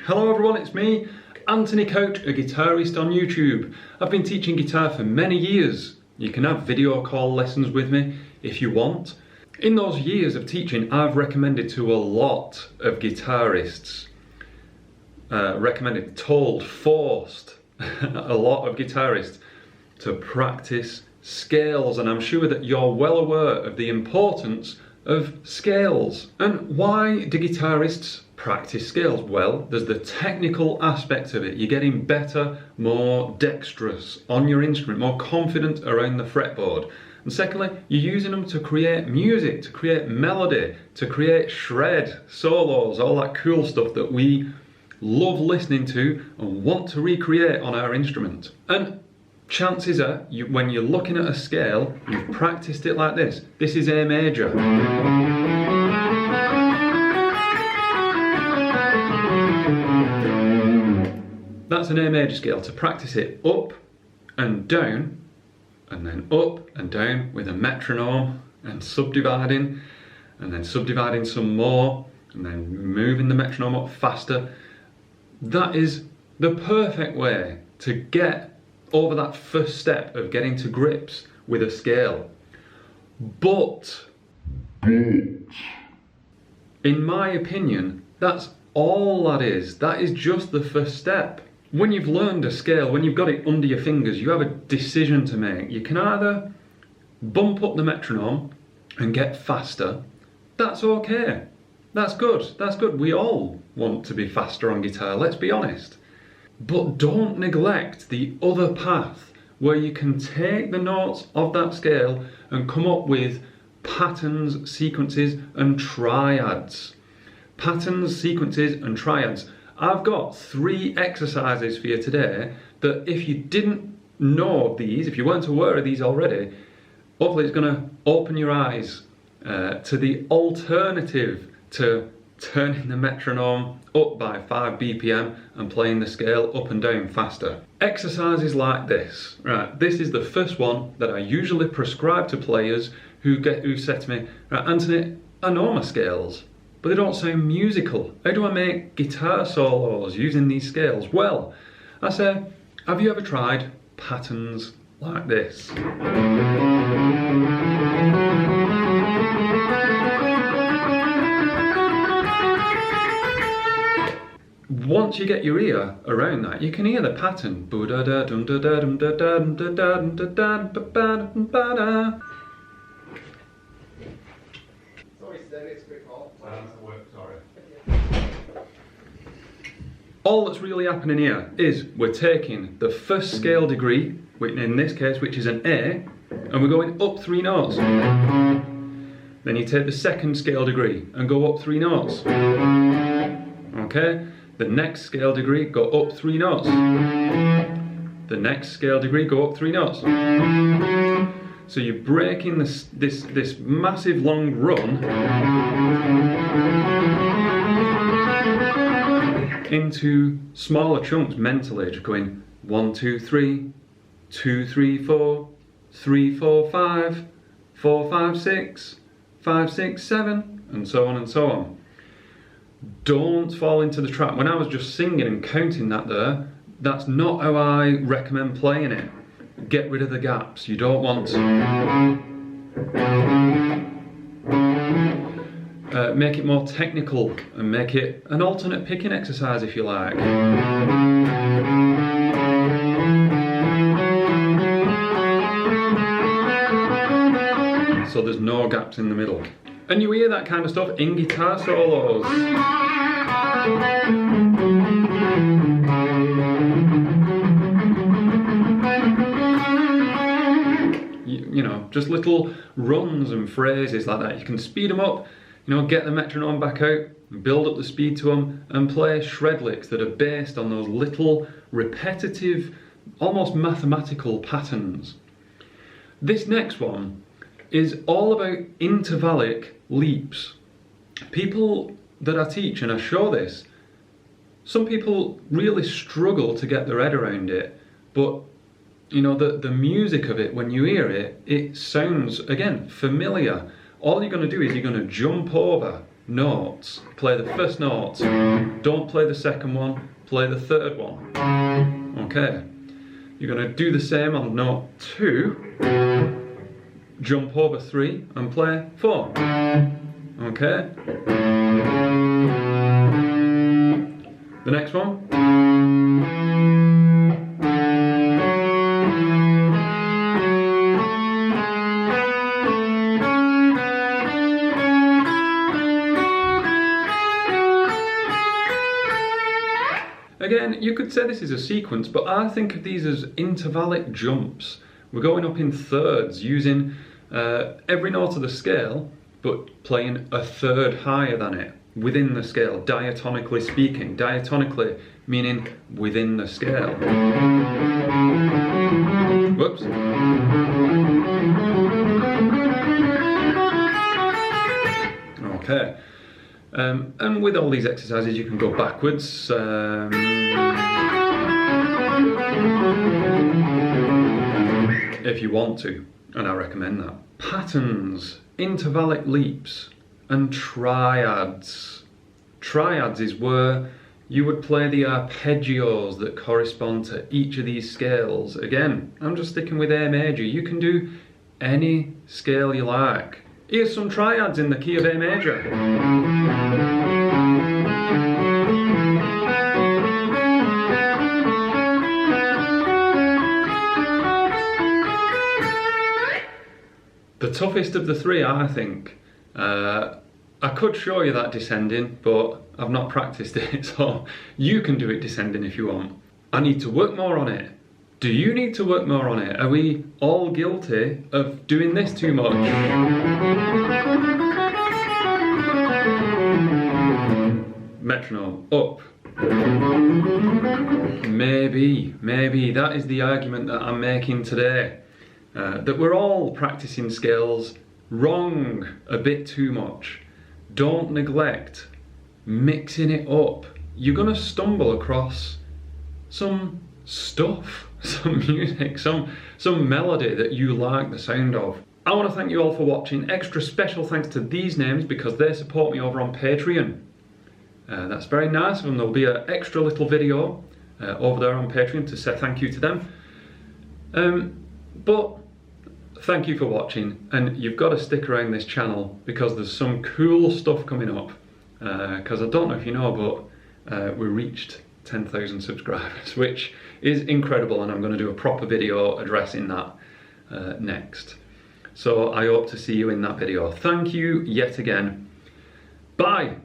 Hello everyone, it's me, Anthony Coach, a guitarist on YouTube. I've been teaching guitar for many years. You can have video call lessons with me if you want. In those years of teaching, I've recommended to a lot of guitarists, told, forced a lot of guitarists to practice scales, and I'm sure that you're well aware of the importance of scales. And why do guitarists practice scales? Well, there's the technical aspect of it. You're getting better, more dexterous on your instrument, more confident around the fretboard. And secondly, you're using them to create music, to create melody, to create shred, solos, all that cool stuff that we love listening to and want to recreate on our instrument. And chances are, when you're looking at a scale, you've practiced it like this. This is A major. That's an A major scale. To practice it up and down, and then up and down with a metronome, and subdividing, and then subdividing some more, and then moving the metronome up faster. That is the perfect way to get over that first step of getting to grips with a scale. But in my opinion, that's all that is. That is just the first step. When you've learned a scale, when you've got it under your fingers, you have a decision to make. You can either bump up the metronome and get faster. That's okay. That's good. That's good. We all want to be faster on guitar, let's be honest. But don't neglect the other path where you can take the notes of that scale and come up with patterns, sequences and triads. Patterns, sequences and triads. I've got 3 exercises for you today that if you didn't know of these, if you weren't aware of these already, hopefully it's going to open your eyes to the alternative to turning the metronome up by 5 BPM and playing the scale up and down faster. Exercises like this, right, this is the first one that I usually prescribe to players who say to me, right, Anthony, I know my scales, but they don't sound musical. How do I make guitar solos using these scales? Well, I say, have you ever tried patterns like this? Once you get your ear around that, you can hear the pattern. All that's really happening here is we're taking the first scale degree, in this case, which is an A, and we're going up 3 notes. Then you take the second scale degree and go up 3 notes. Okay? The next scale degree, go up 3 notes. The next scale degree, go up 3 notes. So you're breaking this massive long run into smaller chunks mentally, just going 1, 2, 3, 2, 3, 4, 3, 4, 5, 4, 5, 6, 5, 6, 7, and so on and so on. Don't fall into the trap. When I was just singing and counting that there, that's not how I recommend playing it. Get rid of the gaps. You don't want to. Make it more technical and make it an alternate picking exercise if you like. So there's no gaps in the middle. And you hear that kind of stuff in guitar solos. You know, just little runs and phrases like that. You can speed them up, you know, get the metronome back out, build up the speed to them, and play shred licks that are based on those little repetitive, almost mathematical patterns. This next one is all about intervallic leaps. People that I teach and I show this, some people really struggle to get their head around it, but you know, the music of it, when you hear it, it sounds, again, familiar. All you're going to do is you're going to jump over notes, play the first note. Don't play the second one, play the third one. Okay. You're going to do the same on note 2, jump over 3 and play 4. Okay. The next one. Again, you could say this is a sequence, but I think of these as intervallic jumps. We're going up in thirds, using every note of the scale, but playing a third higher than it, within the scale, diatonically speaking. Diatonically meaning within the scale. Whoops. Okay. And with all these exercises you can go backwards. If you want to, and I recommend that. Patterns, intervallic leaps, and triads. Triads is where you would play the arpeggios that correspond to each of these scales. Again, I'm just sticking with A major. You can do any scale you like. Here's some triads in the key of A major. The toughest of the three, I think. I could show you that descending, but I've not practiced it, so you can do it descending if you want. I need to work more on it. Do you need to work more on it? Are we all guilty of doing this too much? Metronome, up. Maybe that is the argument that I'm making today. That we're all practicing scales wrong a bit too much. Don't neglect mixing it up. You're gonna stumble across some stuff, some music, some melody that you like the sound of. I want to thank you all for watching. Extra special thanks to these names because they support me over on Patreon. That's very nice of them. There'll be an extra little video over there on Patreon to say thank you to them. But thank you for watching, and you've got to stick around this channel because there's some cool stuff coming up. Because I don't know if you know, but we reached 10,000 subscribers, which is incredible, and I'm going to do a proper video addressing that next. So I hope to see you in that video. Thank you yet again. Bye!